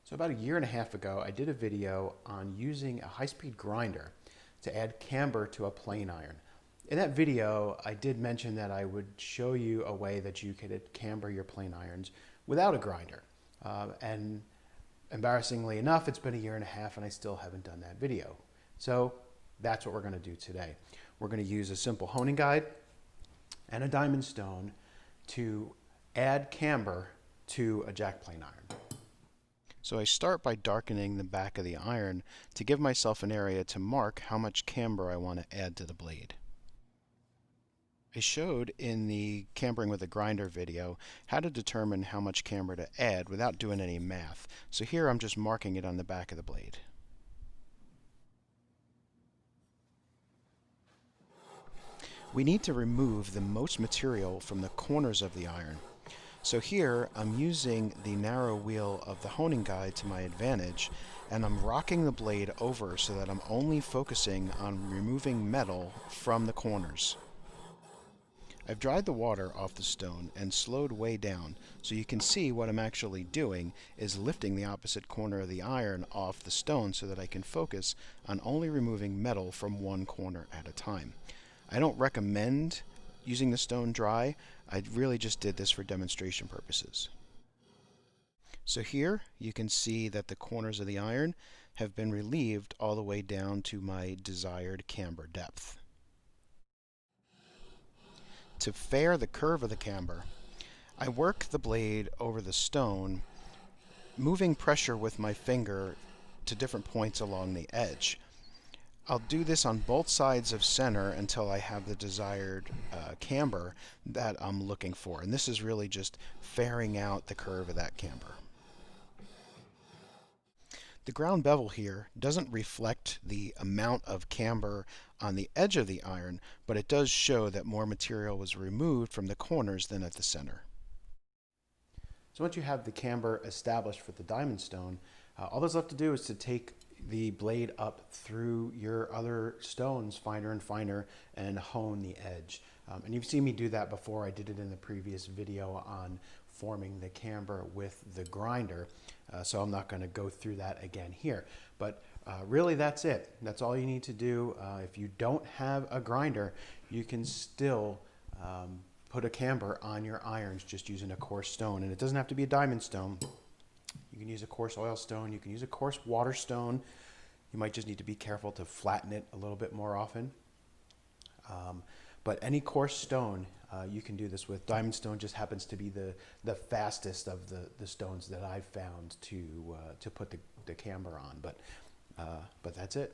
So about a year and a half ago, I did a video on using a high-speed grinder to add camber to a plane iron. In that video, I did mention that I would show you a way that you could camber your plane irons without a grinder. And embarrassingly enough, it's been a year and a half and I still haven't done that video. So that's what we're going to do today. We're going to use a simple honing guide and a diamond stone to add camber to a jack plane iron. So I start by darkening the back of the iron to give myself an area to mark how much camber I want to add to the blade. I showed in the cambering with a grinder video how to determine how much camber to add without doing any math. So here I'm just marking it on the back of the blade. We need to remove the most material from the corners of the iron. So here I'm using the narrow wheel of the honing guide to my advantage, and I'm rocking the blade over so that I'm only focusing on removing metal from the corners. I've dried the water off the stone and slowed way down, so you can see what I'm actually doing is lifting the opposite corner of the iron off the stone so that I can focus on only removing metal from one corner at a time. I don't recommend using the stone dry. I really just did this for demonstration purposes. So here you can see that the corners of the iron have been relieved all the way down to my desired camber depth. To fair the curve of the camber, I work the blade over the stone, moving pressure with my finger to different points along the edge. I'll do this on both sides of center until I have the desired camber that I'm looking for. And this is really just fairing out the curve of that camber. The ground bevel here doesn't reflect the amount of camber on the edge of the iron, but it does show that more material was removed from the corners than at the center. So once you have the camber established for the diamond stone, all there's left to do is to take the blade up through your other stones finer and finer and hone the edge. And you've seen me do that before. I did it in the previous video on forming the camber with the grinder, so I'm not going to go through that again here. But really that's it. That's all you need to do. If you don't have a grinder, you can still put a camber on your irons just using a coarse stone. And it doesn't have to be a diamond stone. You can use a coarse oil stone. You can use a coarse water stone. You might just need to be careful to flatten it a little bit more often. But any coarse stone you can do this with. Diamond stone just happens to be the fastest of the stones that I've found to put the camber on. But that's it.